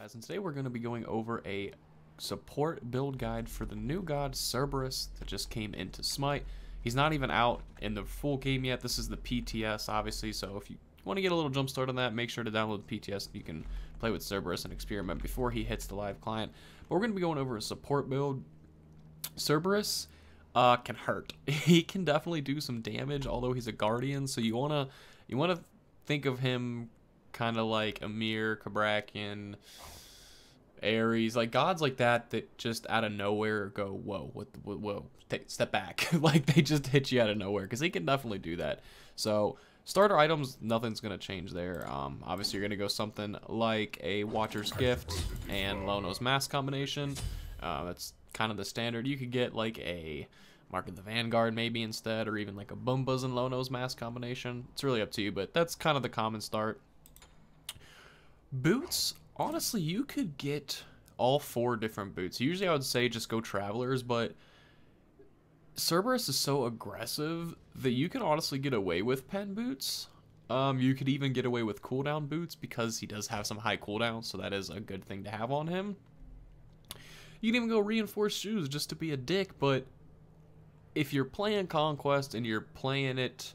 guys, and today we're going to be going over a support build guide for the new god Cerberus that just came into Smite. He's not even out in the full game yet. This is the PTS, obviously, so if you want to get a little jump start on that, make sure to download the PTS and you can play with Cerberus and experiment before he hits the live client. But we're going to be going over a support build. Cerberus can hurt. He can definitely do some damage, although he's a guardian, so you want to think of him kind of like Amir, Kabrakian, Ares, like gods like that just out of nowhere go, whoa, step back. Like they just hit you out of nowhere, because he can definitely do that. So starter items, nothing's going to change there. Obviously you're going to go something like a Watcher's Gift and Lono's Mask combination. That's kind of the standard. You could get like a Mark of the Vanguard maybe instead, or even like a Bumbas and Lono's Mask combination. It's really up to you, but that's kind of the common start. Boots, honestly, you could get all 4 different boots. Usually I would say just go Travelers, but Cerberus is so aggressive that you can honestly get away with pen boots. You could even get away with cooldown boots because he does have some high cooldown, so that is a good thing to have on him. You can even go reinforced shoes just to be a dick, but if you're playing Conquest and you're playing it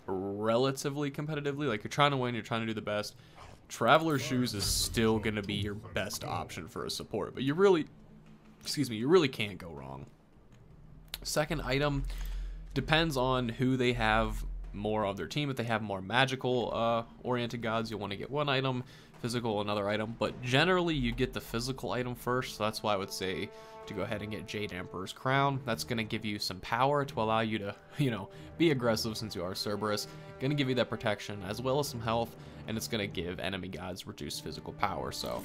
relatively competitively, like you're trying to win, you're trying to do the best, Traveler shoes is still going to be your best option for a support, but you really can't go wrong. Second item depends on who they have more of their team. If they have more magical oriented gods, you'll want to get one item, physical another item, but generally you get the physical item first, so that's why I would say to go ahead and get Jade Emperor's Crown. That's going to give you some power to allow you to, be aggressive since you are Cerberus. Going to give you that protection as well as some health, and it's going to give enemy gods reduced physical power. So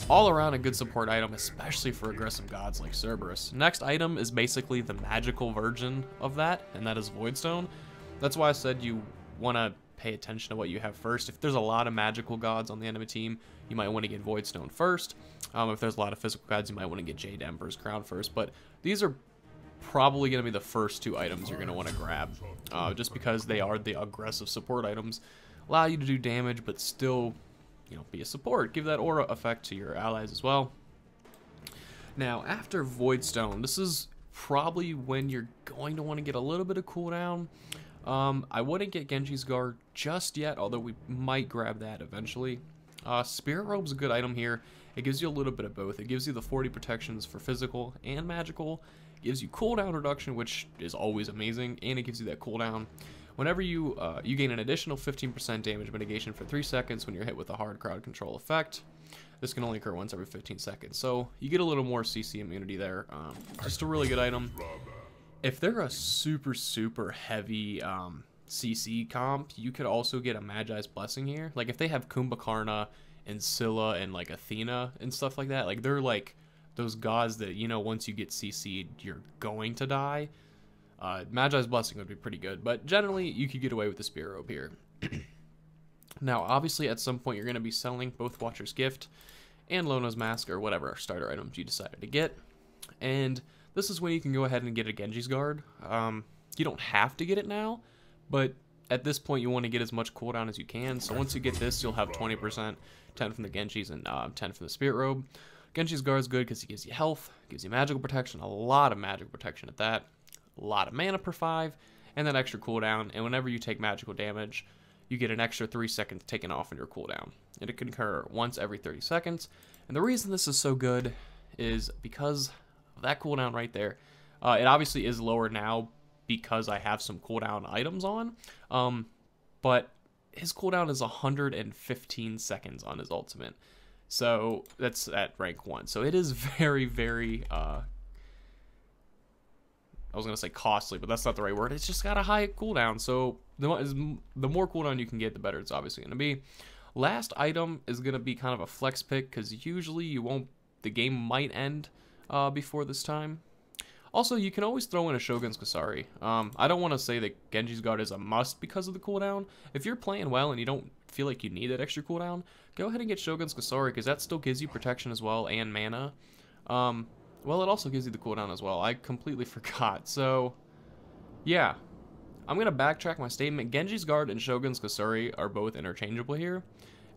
all around a good support item, especially for aggressive gods like Cerberus. Next item is basically the magical version of that, and that is Voidstone. That's why I said you want to pay attention to what you have first. If there's a lot of magical gods on the enemy team, you might want to get Voidstone first. If there's a lot of physical gods, you might want to get Jade Emperor's Crown first. But these are probably going to be the first 2 items you're going to want to grab, just because they are the aggressive support items. Allow you to do damage, but still, be a support. Give that aura effect to your allies as well. Now, after Voidstone, this is probably when you're going to want to get a little bit of cooldown. I wouldn't get Genji's Guard just yet, although we might grab that eventually. Spirit Robe's a good item here. It gives you a little bit of both. It gives you the 40 protections for physical and magical. It gives you cooldown reduction, which is always amazing, and it gives you that cooldown. Whenever you gain an additional 15% damage mitigation for 3 seconds when you're hit with a hard crowd control effect. This can only occur once every 15 seconds, so you get a little more CC immunity there. Just a really good item. If they're a super heavy CC comp, you could also get a Magi's Blessing here. Like if they have Kumbhakarna and Scylla and like Athena and stuff like that, like they're like those gods that, once you get CC'd, you're going to die. Magi's Blessing would be pretty good, but generally you could get away with the Spirit Robe here. Now, obviously at some point you're going to be selling both Watcher's Gift and Lono's Mask, or whatever starter items you decided to get, and this is when you can go ahead and get a Genji's Guard. You don't have to get it now, but at this point you want to get as much cooldown as you can. So once you get this, you'll have 20%, 10 from the Genjis and 10 from the Spirit Robe. Genji's Guard is good because he gives you health, gives you magical protection, a lot of magical protection at that, a lot of mana per 5, and that extra cooldown. And whenever you take magical damage, you get an extra 3 seconds taken off in your cooldown. And it can occur once every 30 seconds. And the reason this is so good is because of that cooldown right there. It obviously is lower now because I have some cooldown items on, but his cooldown is 115 seconds on his ultimate, so that's at rank 1. So it is very I was gonna say costly, but that's not the right word. It's just got a high cooldown, so the more cooldown you can get, the better it's obviously gonna be. Last item is gonna be kind of a flex pick, because usually the game might end before this time. Also, you can always throw in a Shogun's Kasari. I don't want to say that Genji's Guard is a must because of the cooldown. If you're playing well and you don't feel like you need that extra cooldown, go ahead and get Shogun's Kasari, because that still gives you protection as well and mana. Well, it also gives you the cooldown as well. I completely forgot. So, yeah. I'm going to backtrack my statement. Genji's Guard and Shogun's Kasari are both interchangeable here.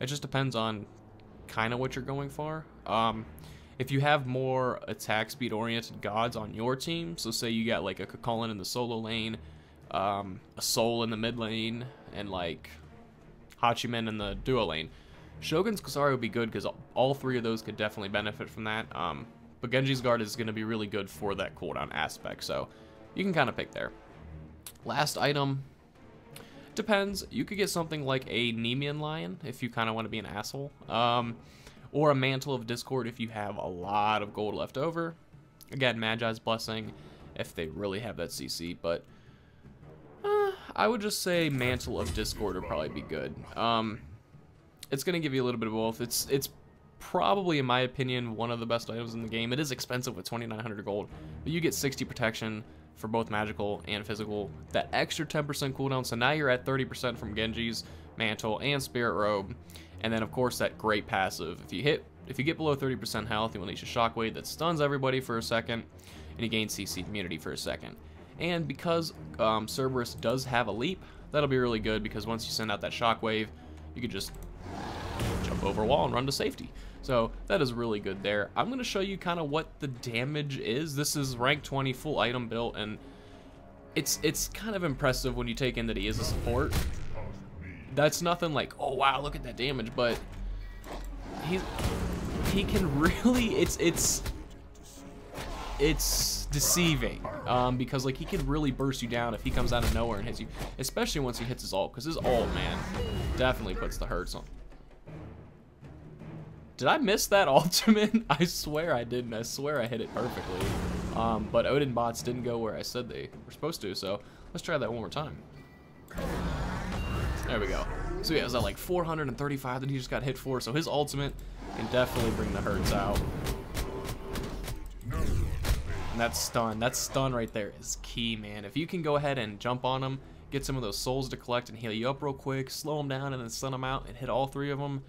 It just depends on kind of what you're going for. If you have more attack speed oriented gods on your team, so say you got like a Cucullin in the solo lane, a Soul in the mid lane, and like Hachiman in the duo lane, Shogun's Kasari would be good because all three of those could definitely benefit from that. But Genji's Guard is going to be really good for that cooldown aspect, so you can kind of pick there. Last item, depends. You could get something like a Nemean Lion if you kind of want to be an asshole. Or a Mantle of Discord if you have a lot of gold left over. Again, Magi's Blessing if they really have that CC, but I would just say Mantle of Discord would probably be good. It's going to give you a little bit of both. It's probably, in my opinion, one of the best items in the game. It is expensive with 2,900 gold, but you get 60 protection for both magical and physical. That extra 10% cooldown, so now you're at 30% from Genji's Mantle and Spirit Robe. And then, of course, that great passive. If you get below 30% health, you unleash a Shockwave that stuns everybody for a second, and you gain CC immunity for a second. And because Cerberus does have a leap, that'll be really good because once you send out that Shockwave, you can just jump over a wall and run to safety. So that is really good there. I'm going to show you kind of what the damage is. This is rank 20 full item built, and it's kind of impressive when you take in that he is a support. That's nothing like, oh wow, look at that damage, but he can really, it's deceiving, because like he can really burst you down if he comes out of nowhere and hits you, especially once he hits his ult, because his ult, man, definitely puts the hurts on. Did I miss that ultimate? I swear I didn't. I swear I hit it perfectly. But Odin bots didn't go where I said they were supposed to, so let's try that one more time. There we go. So yeah, it was at like 435 that he just got hit for, so his ultimate can definitely bring the hurts out. And that stun right there is key, man. If you can go ahead and jump on him, get some of those souls to collect and heal you up real quick, slow them down and then stun them out and hit all three of them,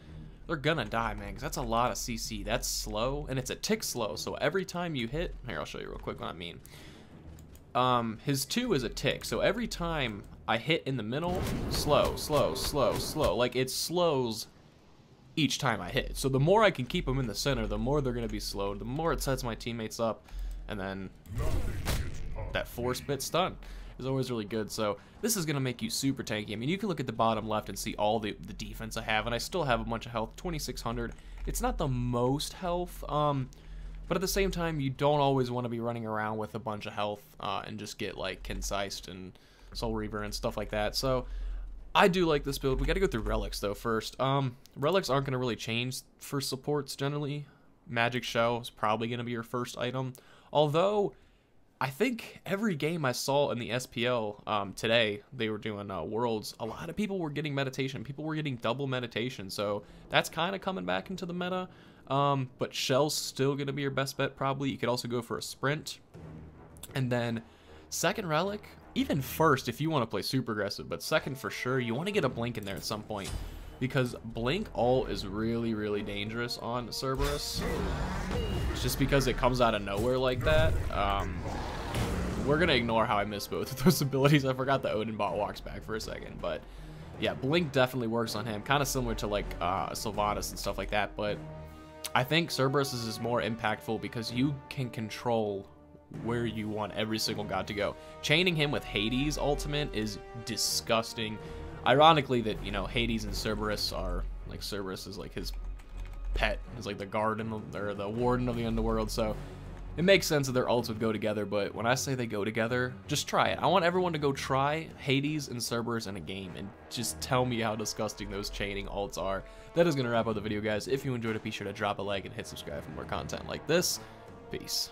they're gonna die, man, because that's a lot of CC. That's slow, and it's a tick slow, so every time you hit, here, I'll show you real quick what I mean. His 2 is a tick, so every time I hit in the middle, slow, slow, slow, slow. Like, it slows each time I hit. So the more I can keep them in the center, the more they're going to be slowed, the more it sets my teammates up, and then that force bit stun is always really good. So this is going to make you super tanky. I mean, you can look at the bottom left and see all the defense I have, and I still have a bunch of health, 2,600. It's not the most health, but at the same time, you don't always want to be running around with a bunch of health and just get like Concised and Soul Reaver and stuff like that. So I do like this build. We got to go through Relics though first. Relics aren't going to really change for supports generally. Magic Shell is probably going to be your first item. Although I think every game I saw in the SPL today, they were doing Worlds, a lot of people were getting meditation. People were getting double meditation. So that's kind of coming back into the meta. But Shell's still going to be your best bet probably. You could also go for a Sprint. And then second Relic, even first if you want to play super aggressive, but second for sure, you want to get a Blink in there at some point. Because Blink ult is really, really dangerous on Cerberus. It's just because it comes out of nowhere like that. We're going to ignore how I missed both of those abilities. I forgot the Odin bot walks back for a second. But yeah, Blink definitely works on him. Kind of similar to like Sylvanas and stuff like that. But I think Cerberus is more impactful because you can control where you want every single god to go. Chaining him with Hades ultimate is disgusting. Ironically that, you know, Hades and Cerberus are, like, Cerberus is like his pet. He's like the guardian or the warden of the underworld, so it makes sense that their ults would go together, but when I say they go together, just try it. I want everyone to go try Hades and Cerberus in a game and just tell me how disgusting those chaining ults are. That is going to wrap up the video, guys. If you enjoyed it, be sure to drop a like and hit subscribe for more content like this. Peace.